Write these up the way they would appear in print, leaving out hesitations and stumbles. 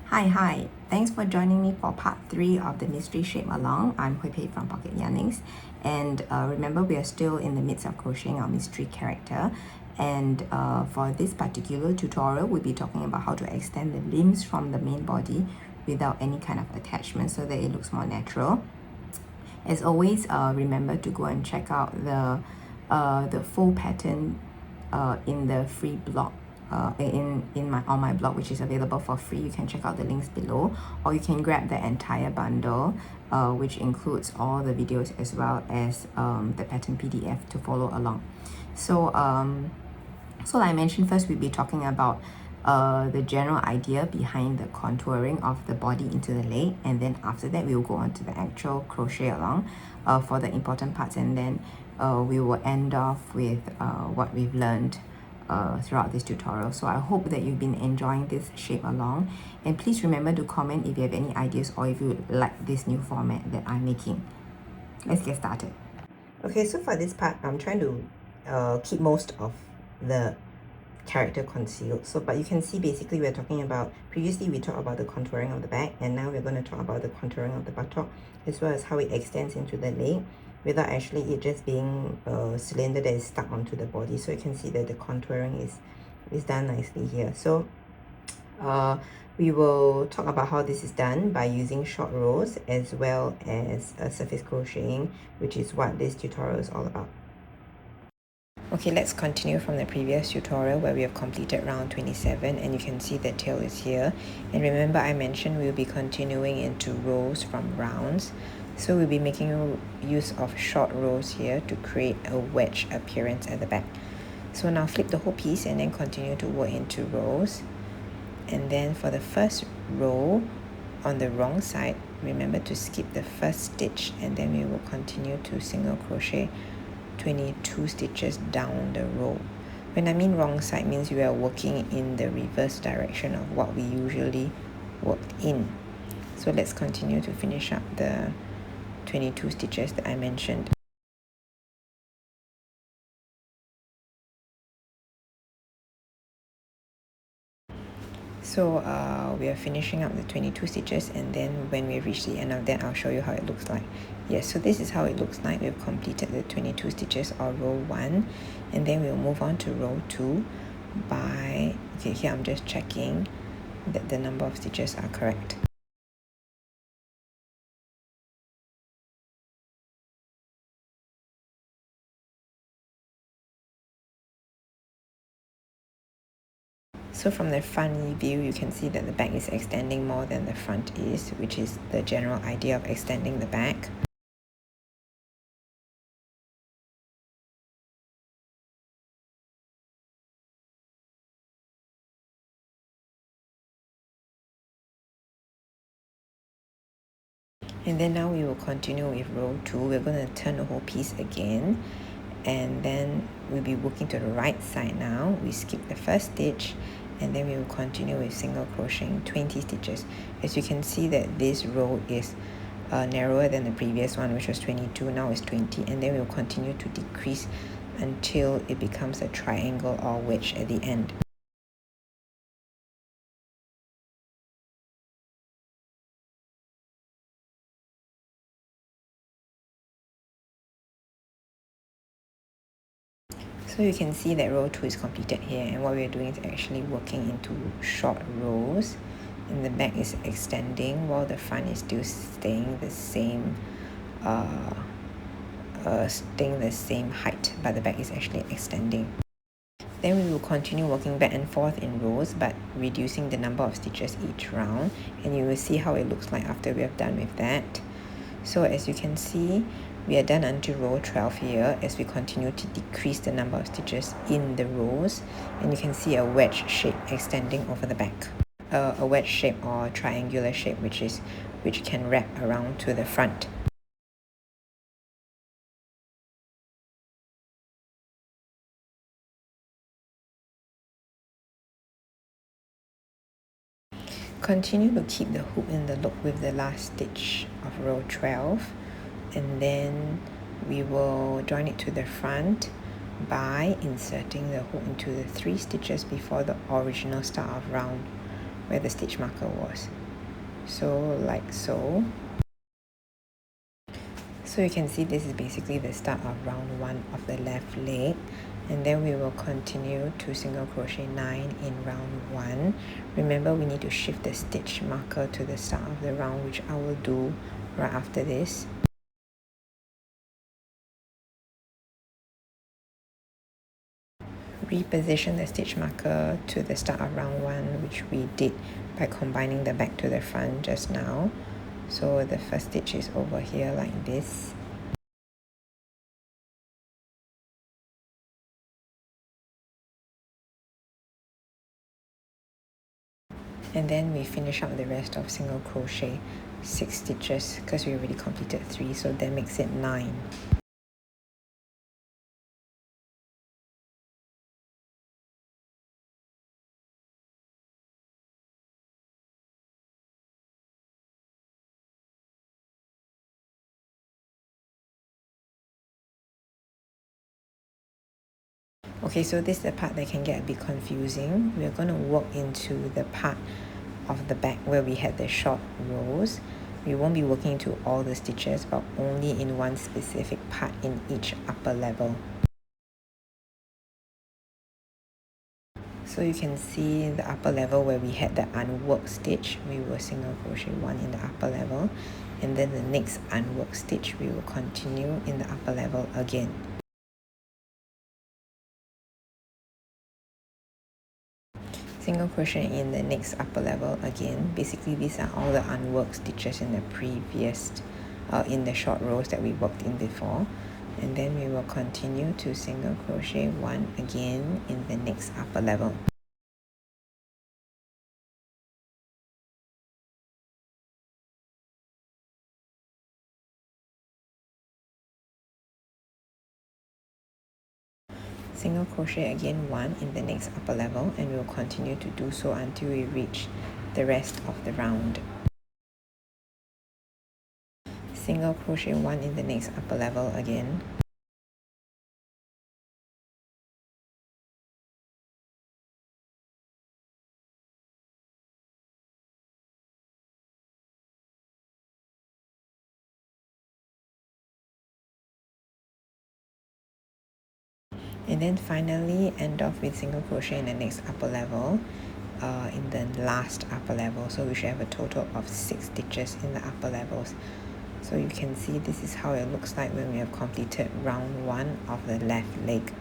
Hi. Thanks for joining me for part 3 of the Mystery Shape Along. I'm Hui Pei from Pocket Yarnlings. And remember, we are still in the midst of crocheting our mystery character. And for this particular tutorial, we'll be talking about how to extend the limbs from the main body without any kind of attachment so that it looks more natural. As always, remember to go and check out the full pattern in the free blog on my blog, which is available for free. You can check out the links below, or you can grab the entire bundle, which includes all the videos as well as the pattern PDF to follow along. So like I mentioned, first we'll be talking about the general idea behind the contouring of the body into the leg, and then after that we'll go on to the actual crochet along for the important parts, and then we will end off with what we've learned throughout this tutorial. So I hope that you've been enjoying this shape along, and please remember to comment if you have any ideas or if you like this new format that I'm making. Let's get started. Okay, so for this part, I'm trying to keep most of the character concealed. So, but you can see basically we're talking about, previously we talked about the contouring of the back, and now we're going to talk about the contouring of the buttock, as well as how it extends into the leg without actually it just being a cylinder that is stuck onto the body. So you can see that the contouring is done nicely here. So we will talk about how this is done by using short rows as well as surface crocheting, which is what this tutorial is all about. Okay, let's continue from the previous tutorial where we have completed round 27, and you can see the tail is here. And remember, I mentioned we'll be continuing into rows from rounds. So we'll be making use of short rows here to create a wedge appearance at the back. So now flip the whole piece and then continue to work into rows. And then for the first row on the wrong side, remember to skip the first stitch, and then we will continue to single crochet 22 stitches down the row. When I mean wrong side, means we are working in the reverse direction of what we usually worked in. So let's continue to finish up the 22 stitches that I mentioned. So we are finishing up the 22 stitches, and then when we reach the end of that, I'll show you how it looks like. Yes, so this is how it looks like. We've completed the 22 stitches of row 1, and then we'll move on to row 2 by, okay, here I'm just checking that the number of stitches are correct. So from the front view, you can see that the back is extending more than the front is, which is the general idea of extending the back. And then now we will continue with row 2. We're going to turn the whole piece again, and then we'll be working to the right side now. We skip the first stitch, and then we will continue with single crocheting 20 stitches. As you can see that this row is narrower than the previous one, which was 22. Now it's 20, and then we'll continue to decrease until it becomes a triangle or wedge at the end. So you can see that row 2 is completed here, and what we're doing is actually working into short rows, and the back is extending while the front is still staying the same height, but the back is actually extending. Then we will continue working back and forth in rows, but reducing the number of stitches each round, and you will see how it looks like after we have done with that. So as you can see, we are done until row 12 here as we continue to decrease the number of stitches in the rows, and you can see a wedge shape extending over the back. A wedge shape or triangular shape which can wrap around to the front. Continue to keep the hook in the loop with the last stitch of row 12, and then we will join it to the front by inserting the hook into the 3 stitches before the original start of round where the stitch marker was. So like so. So you can see this is basically the start of round 1 of the left leg, and then we will continue to single crochet 9 in round 1. Remember, we need to shift the stitch marker to the start of the round, which I will do right after this. Reposition the stitch marker to the start of round 1, which we did by combining the back to the front just now. So the first stitch is over here like this. And then we finish up the rest of single crochet 6 stitches because we already completed 3, so that makes it 9. Okay, so this is the part that can get a bit confusing. We're going to work into the part of the back where we had the short rows. We won't be working into all the stitches, but only in one specific part in each upper level. So you can see the upper level where we had the unworked stitch, we will single crochet 1 in the upper level, and then the next unworked stitch we will continue in the upper level again. Single crochet in the next upper level again. Basically, these are all the unworked stitches in the previous in the short rows that we worked in before, and then we will continue to single crochet 1 again in the next upper level. Single crochet again 1 in the next upper level, and we'll continue to do so until we reach the rest of the round. Single crochet 1 in the next upper level again. And then finally end off with single crochet in the next upper level, in the last upper level. So we should have a total of 6 stitches in the upper levels. So you can see this is how it looks like when we have completed round 1 of the left leg.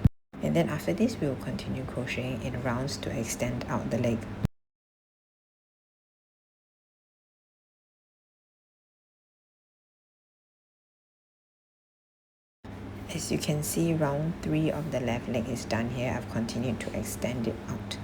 And then after this, we will continue crocheting in rounds to extend out the leg. As you can see, round 3 of the left leg is done here. I've continued to extend it out.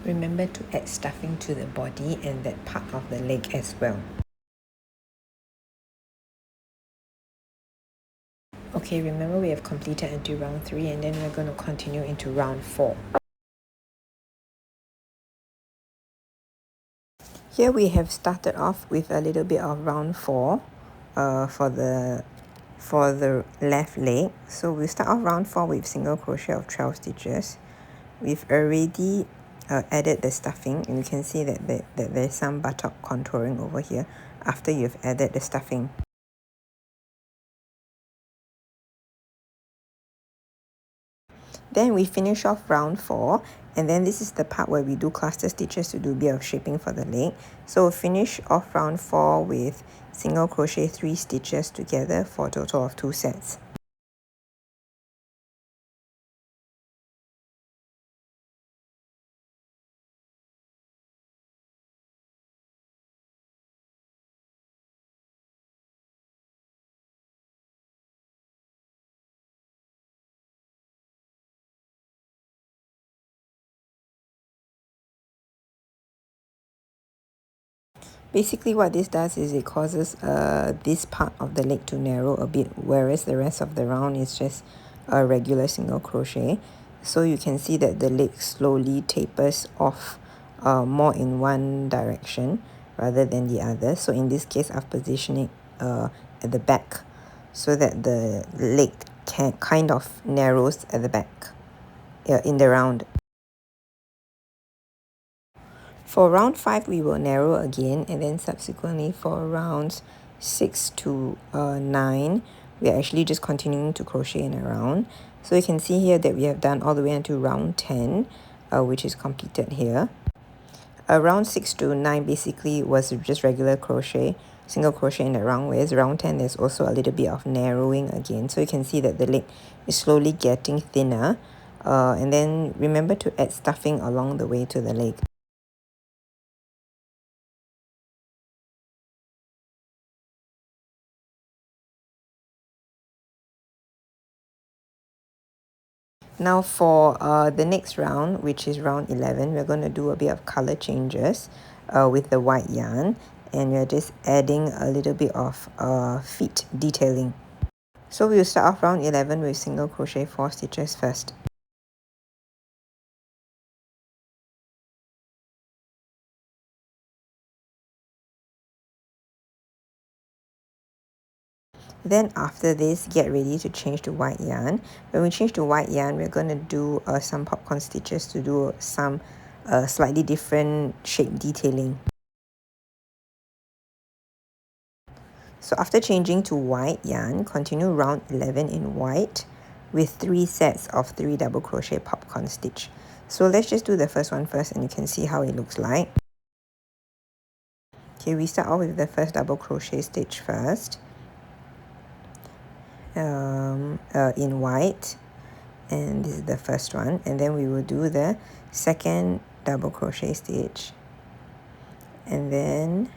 Remember to add stuffing to the body and that part of the leg as well. Okay, remember we have completed until round 3, and then we're going to continue into round 4. Here we have started off with a little bit of round 4 for the left leg. So we start off round 4 with single crochet of 12 stitches. We've already added the stuffing, and you can see that there's some buttock contouring over here after you've added the stuffing. Then we finish off round 4, and then this is the part where we do cluster stitches to do a bit of shaping for the leg. So we'll finish off round 4 with single crochet 3 stitches together for a total of 2 sets. Basically what this does is it causes this part of the leg to narrow a bit, whereas the rest of the round is just a regular single crochet. So you can see that the leg slowly tapers off more in one direction rather than the other. So in this case, I've positioned it at the back so that the leg can kind of narrows at the back in the round. For round 5, we will narrow again, and then subsequently for rounds 6 to 9, we are actually just continuing to crochet in a round. So you can see here that we have done all the way until round 10, which is completed here. Round 6 to 9 basically was just regular crochet, single crochet in the round, whereas round 10 there's also a little bit of narrowing again. So you can see that the leg is slowly getting thinner. And then remember to add stuffing along the way to the leg. Now for the next round, which is round 11, we're going to do a bit of color changes with the white yarn, and we're just adding a little bit of feet detailing. So we'll start off round 11 with single crochet 4 stitches first. Then after this, get ready to change to white yarn. When we change to white yarn, we're going to do some popcorn stitches to do some slightly different shape detailing. So after changing to white yarn, continue round 11 in white with 3 sets of 3 double crochet popcorn stitch. So let's just do the first one first, and you can see how it looks like. Okay, we start off with the first double crochet stitch first in white, and this is the first one, and then we will do the second double crochet stitch, and then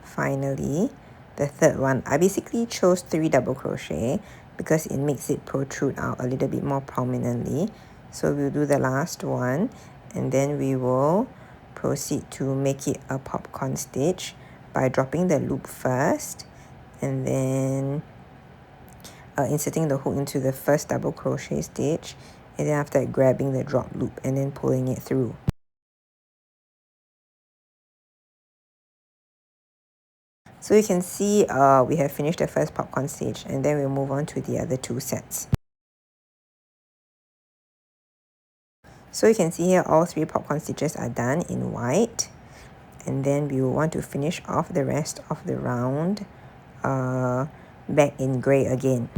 finally the third one. I basically chose 3 double crochet because it makes it protrude out a little bit more prominently. So we'll do the last one, and then we will proceed to make it a popcorn stitch by dropping the loop first, and then inserting the hook into the first double crochet stitch, and then after that grabbing the drop loop and then pulling it through. So you can see we have finished the first popcorn stitch, and then we'll move on to the other 2 sets. So you can see here all 3 popcorn stitches are done in white, and then we will want to finish off the rest of the round back in grey again.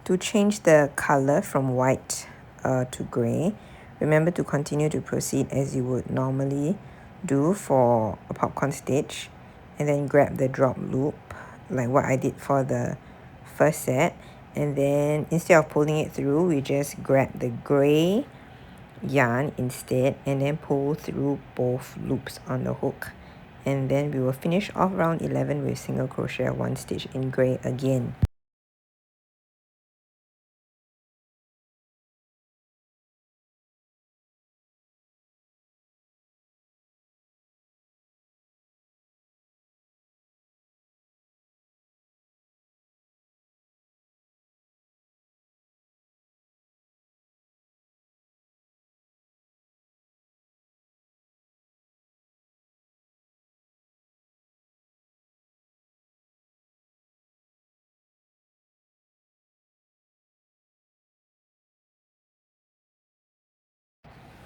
To change the color from white to grey, remember to continue to proceed as you would normally do for a popcorn stitch, and then grab the drop loop like what I did for the first set, and then instead of pulling it through, we just grab the grey yarn instead and then pull through both loops on the hook, and then we will finish off round 11 with single crochet 1 stitch in grey again.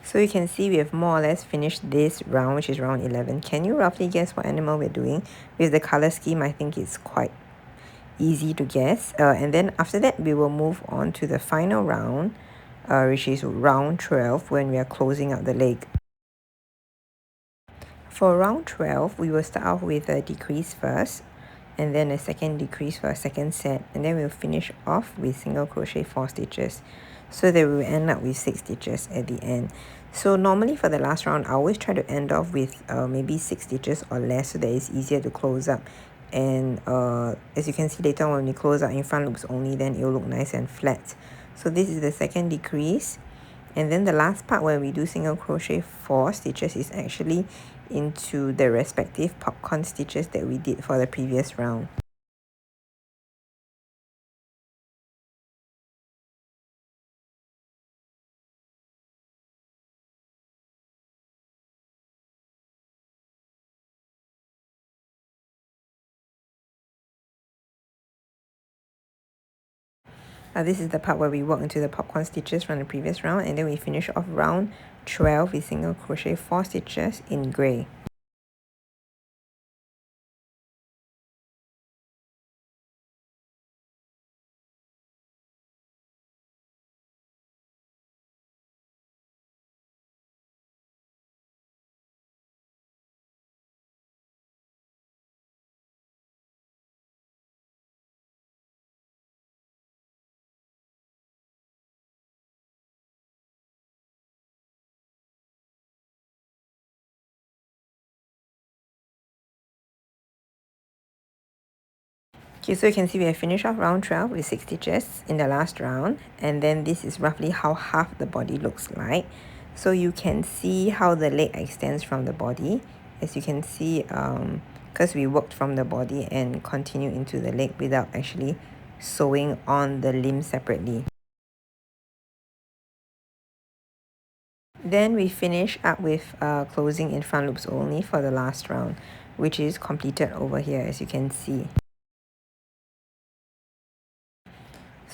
So you can see we have more or less finished this round, which is round 11. Can you roughly guess what animal we're doing? With the color scheme, I think it's quite easy to guess. And then after that, we will move on to the final round, which is round 12, when we are closing out the leg. For round 12, we will start off with a decrease first, and then a second decrease for a second set, and then we'll finish off with single crochet 4 stitches, so that we will end up with 6 stitches at the end. So normally for the last round, I always try to end off with maybe 6 stitches or less, so that it's easier to close up. And as you can see later on, when we close out in front loops only, then it will look nice and flat. So this is the second decrease, and then the last part when we do single crochet 4 stitches is actually into the respective popcorn stitches that we did for the previous round. This is the part where we work into the popcorn stitches from the previous round, and then we finish off round 12 with single crochet 4 stitches in grey. Okay, so you can see we have finished off round 12 with 6 stitches in the last round, and then this is roughly how half the body looks like. So you can see how the leg extends from the body. As you can see, because we worked from the body and continue into the leg without actually sewing on the limbs separately. Then we finish up with closing in front loops only for the last round, which is completed over here, as you can see.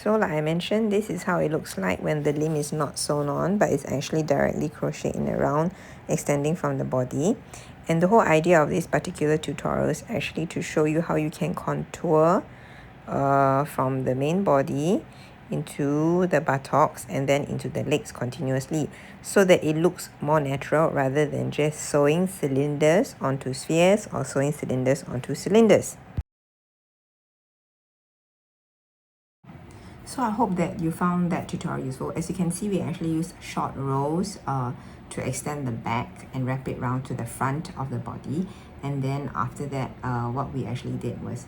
So like I mentioned, this is how it looks like when the limb is not sewn on, but it's actually directly crocheted in a round, extending from the body. And the whole idea of this particular tutorial is actually to show you how you can contour from the main body into the buttocks and then into the legs continuously, so that it looks more natural rather than just sewing cylinders onto spheres or sewing cylinders onto cylinders. So I hope that you found that tutorial useful. As you can see, we actually use short rows to extend the back and wrap it round to the front of the body. And then after that, what we actually did was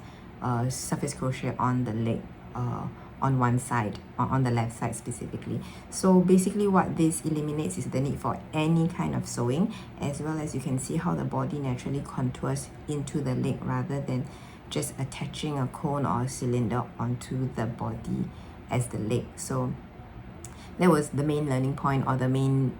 surface crochet on the leg on one side, on the left side specifically. So basically what this eliminates is the need for any kind of sewing, as well as you can see how the body naturally contours into the leg rather than just attaching a cone or a cylinder onto the body as the leg. So that was the main learning point, or the main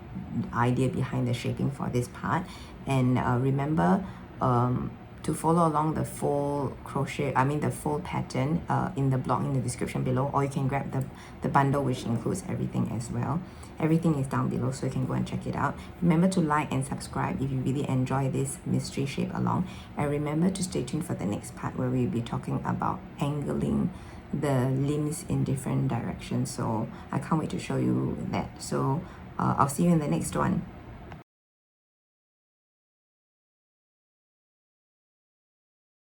idea behind the shaping for this part. And remember to follow along the full the full pattern in the blog in the description below, or you can grab the bundle, which includes everything as well. Everything is down below, so you can go and check it out. Remember to like and subscribe if you really enjoy this mystery shape along, and remember to stay tuned for the next part where we'll be talking about angling the limbs in different directions. So I can't wait to show you that. So I'll see you in the next one.